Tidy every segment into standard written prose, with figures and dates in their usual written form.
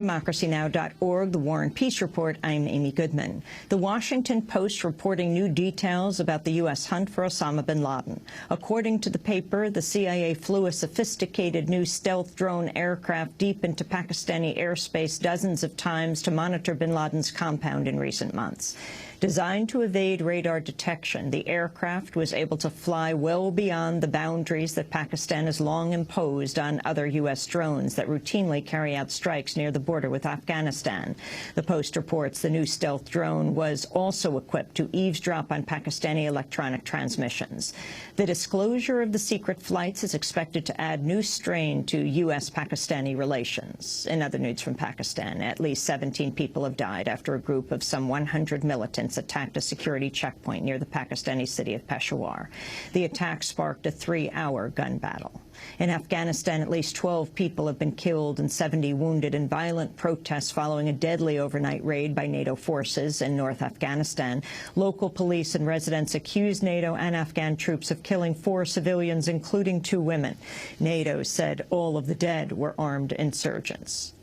DemocracyNow.org, The War and Peace Report. I'm Amy Goodman. The Washington Post reporting new details about the U.S. hunt for Osama bin Laden. According to the paper, the CIA flew a sophisticated new stealth drone aircraft deep into Pakistani airspace dozens of times to monitor bin Laden's compound in recent months. Designed to evade radar detection, the aircraft was able to fly well beyond the boundaries that Pakistan has long imposed on other U.S. drones that routinely carry out strikes near the border with Afghanistan. The Post reports the new stealth drone was also equipped to eavesdrop on Pakistani electronic transmissions. The disclosure of the secret flights is expected to add new strain to U.S.-Pakistani relations. In other news from Pakistan, at least 17 people have died after a group of some 100 militants attacked a security checkpoint near the Pakistani city of Peshawar. The attack sparked a 3-hour gun battle. In Afghanistan, at least 12 people have been killed and 70 wounded in violent protests following a deadly overnight raid by NATO forces in North Afghanistan. Local police and residents accused NATO and Afghan troops of killing 4 civilians, including 2 women. NATO said all of the dead were armed insurgents.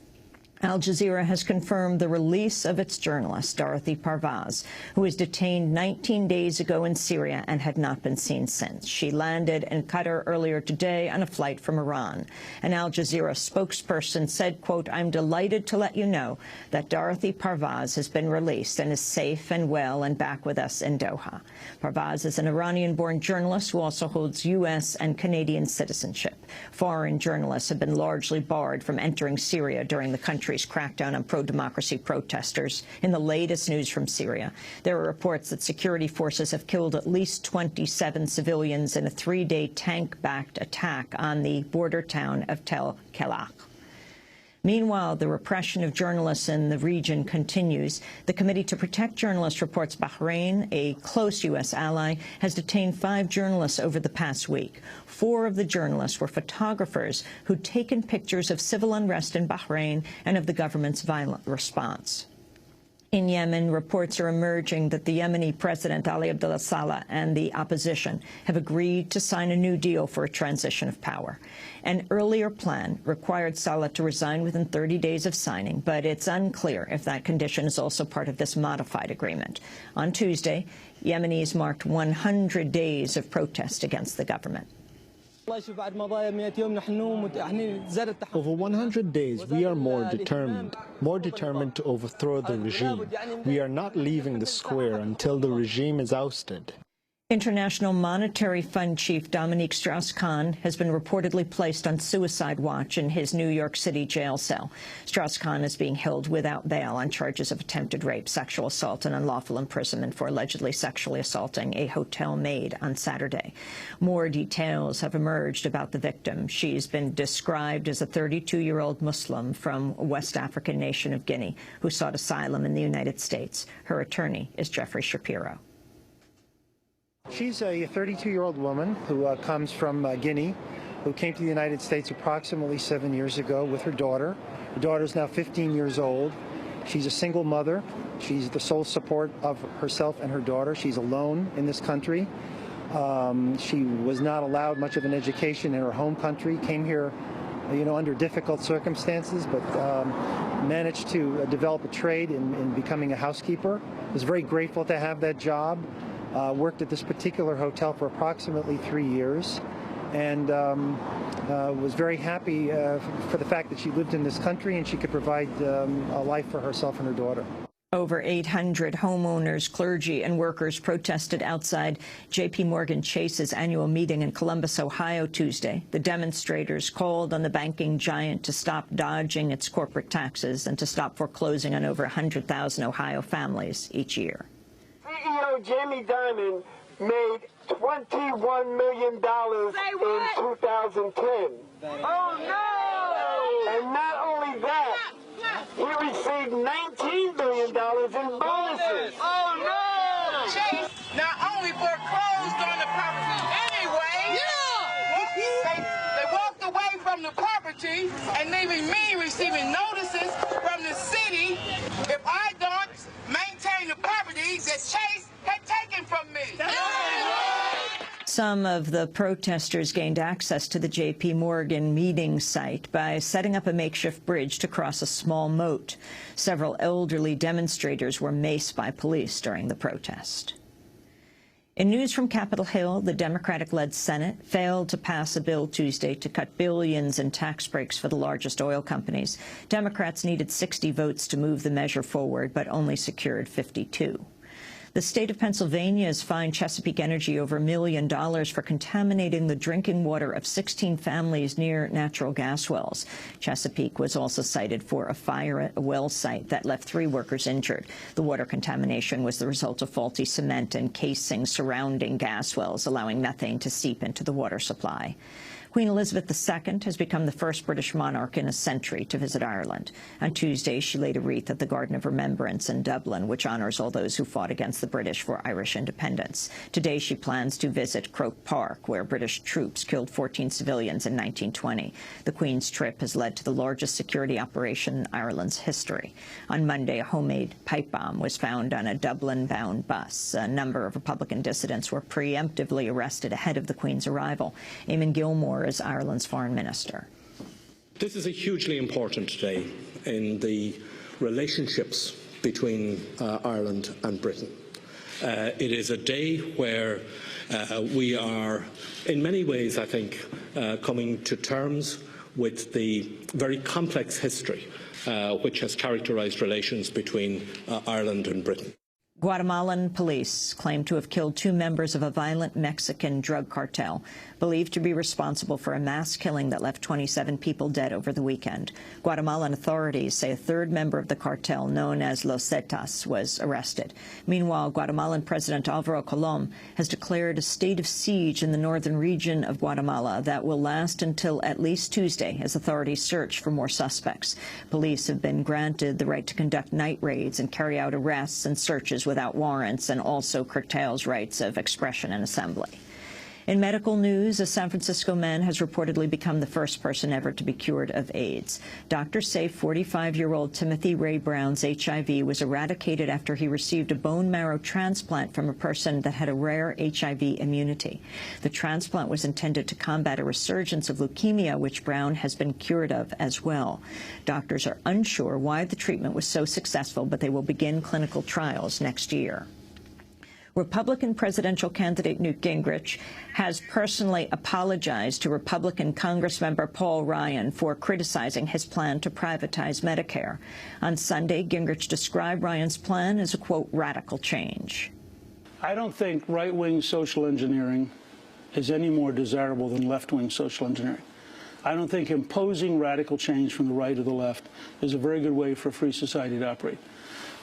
Al Jazeera has confirmed the release of its journalist, Dorothy Parvaz, who was detained 19 days ago in Syria and had not been seen since. She landed in Qatar earlier today on a flight from Iran. An Al Jazeera spokesperson said, quote, "I'm delighted to let you know that Dorothy Parvaz has been released and is safe and well and back with us in Doha." Parvaz is an Iranian-born journalist who also holds U.S. and Canadian citizenship. Foreign journalists have been largely barred from entering Syria during the country's crackdown on pro-democracy protesters. In the latest news from Syria, there are reports that security forces have killed at least 27 civilians in a 3-day tank-backed attack on the border town of Tel Kelaq. Meanwhile, the repression of journalists in the region continues. The Committee to Protect Journalists reports Bahrain, a close U.S. ally, has detained 5 journalists over the past week. 4 of the journalists were photographers who'd taken pictures of civil unrest in Bahrain and of the government's violent response. In Yemen, reports are emerging that the Yemeni President Ali Abdullah Saleh and the opposition have agreed to sign a new deal for a transition of power. An earlier plan required Saleh to resign within 30 days of signing, but it's unclear if that condition is also part of this modified agreement. On Tuesday, Yemenis marked 100 days of protest against the government. Over 100 days, we are more determined to overthrow the regime. We are not leaving the square until the regime is ousted. International Monetary Fund Chief Dominique Strauss-Kahn has been reportedly placed on suicide watch in his New York City jail cell. Strauss-Kahn is being held without bail on charges of attempted rape, sexual assault, and unlawful imprisonment for allegedly sexually assaulting a hotel maid on Saturday. More details have emerged about the victim. She's been described as a 32-year-old Muslim from West African nation of Guinea who sought asylum in the United States. Her attorney is Jeffrey Shapiro. She's a 32-year-old woman who comes from Guinea, who came to the United States approximately 7 years ago with her daughter. Her daughter is now 15 years old. She's a single mother. She's the sole support of herself and her daughter. She's alone in this country. She was not allowed much of an education in her home country, came here under difficult circumstances, but managed to develop a trade in becoming a housekeeper. Was very grateful to have that job. Worked at this particular hotel for approximately 3 years, and was very happy for the fact that she lived in this country and she could provide a life for herself and her daughter. Over 800 homeowners, clergy, and workers protested outside J.P. Morgan Chase's annual meeting in Columbus, Ohio, Tuesday. The demonstrators called on the banking giant to stop dodging its corporate taxes and to stop foreclosing on over 100,000 Ohio families each year. CEO Jamie Dimon made $21 million in 2010. Oh, no! And not only that, he received $19 billion in bonuses. Oh, no! Chase not only foreclosed on the property anyway, they walked away from the property and leaving me receiving notices from the city if I don't maintain the property that Chase had taken from me. Some of the protesters gained access to the J.P. Morgan meeting site by setting up a makeshift bridge to cross a small moat. Several elderly demonstrators were maced by police during the protest. In news from Capitol Hill, the Democratic-led Senate failed to pass a bill Tuesday to cut billions in tax breaks for the largest oil companies. Democrats needed 60 votes to move the measure forward, but only secured 52. The state of Pennsylvania has fined Chesapeake Energy over $1 million for contaminating the drinking water of 16 families near natural gas wells. Chesapeake was also cited for a fire at a well site that left 3 workers injured. The water contamination was the result of faulty cement and casing surrounding gas wells, allowing methane to seep into the water supply. Queen Elizabeth II has become the first British monarch in a century to visit Ireland. On Tuesday, she laid a wreath at the Garden of Remembrance in Dublin, which honours all those who fought against the British for Irish independence. Today, she plans to visit Croke Park, where British troops killed 14 civilians in 1920. The Queen's trip has led to the largest security operation in Ireland's history. On Monday, a homemade pipe bomb was found on a Dublin-bound bus. A number of Republican dissidents were preemptively arrested ahead of the Queen's arrival. Eamon Gilmore is Ireland's foreign minister. This is a hugely important day in the relationships between Ireland and Britain. It is a day where we are, in many ways, I think, coming to terms with the very complex history which has characterised relations between Ireland and Britain. Guatemalan police claim to have killed 2 members of a violent Mexican drug cartel, believed to be responsible for a mass killing that left 27 people dead over the weekend. Guatemalan authorities say a 3rd member of the cartel, known as Los Zetas, was arrested. Meanwhile, Guatemalan President Álvaro Colom has declared a state of siege in the northern region of Guatemala that will last until at least Tuesday as authorities search for more suspects. Police have been granted the right to conduct night raids and carry out arrests and searches without warrants, and also curtails rights of expression and assembly. In medical news, a San Francisco man has reportedly become the first person ever to be cured of AIDS. Doctors say 45-year-old Timothy Ray Brown's HIV was eradicated after he received a bone marrow transplant from a person that had a rare HIV immunity. The transplant was intended to combat a resurgence of leukemia, which Brown has been cured of as well. Doctors are unsure why the treatment was so successful, but they will begin clinical trials next year. Republican presidential candidate Newt Gingrich has personally apologized to Republican Congressmember Paul Ryan for criticizing his plan to privatize Medicare. On Sunday, Gingrich described Ryan's plan as a, quote, radical change. I don't think right-wing social engineering is any more desirable than left-wing social engineering. I don't think imposing radical change from the right or the left is a very good way for a free society to operate.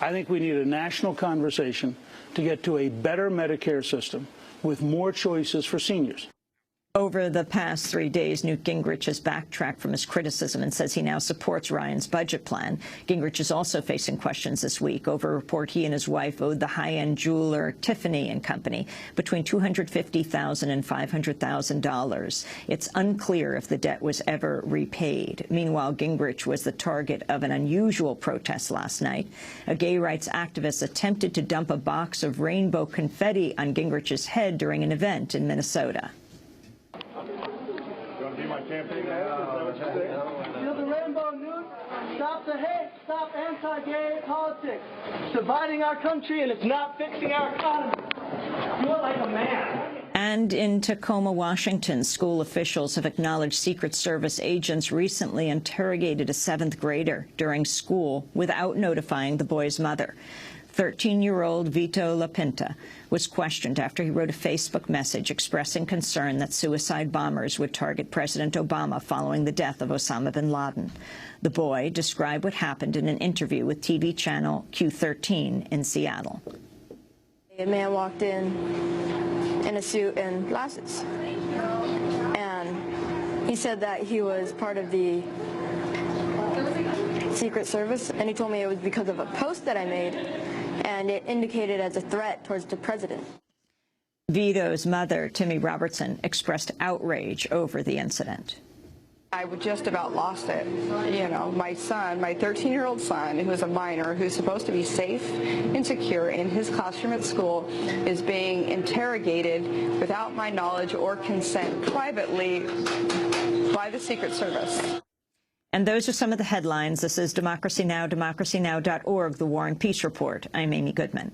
I think we need a national conversation to get to a better Medicare system with more choices for seniors. Over the past 3 days, Newt Gingrich has backtracked from his criticism and says he now supports Ryan's budget plan. Gingrich is also facing questions this week over a report he and his wife owed the high-end jeweler Tiffany & Company between $250,000 and $500,000. It's unclear if the debt was ever repaid. Meanwhile, Gingrich was the target of an unusual protest last night. A gay rights activist attempted to dump a box of rainbow confetti on Gingrich's head during an event in Minnesota. Feel the rainbow, Newt. Stop the hate. Stop anti-gay politics. It's dividing our country, and it's not fixing our economy. Do it like a man. And in Tacoma, Washington, school officials have acknowledged Secret Service agents recently interrogated a 7th grader during school without notifying the boy's mother. 13-year-old Vito LaPinta was questioned after he wrote a Facebook message expressing concern that suicide bombers would target President Obama following the death of Osama bin Laden. The boy described what happened in an interview with TV channel Q13 in Seattle. A man walked in a suit and glasses, and he said that he was part of the Secret Service, and he told me it was because of a post that I made, and it indicated as a threat towards the president. Vito's mother, Timmy Robertson, expressed outrage over the incident. I just about lost it. You know, my son, my 13-year-old son, who is a minor, who's supposed to be safe and secure in his classroom at school, is being interrogated without my knowledge or consent privately by the Secret Service. And those are some of the headlines. This is Democracy Now!, democracynow.org, The War and Peace Report. I'm Amy Goodman.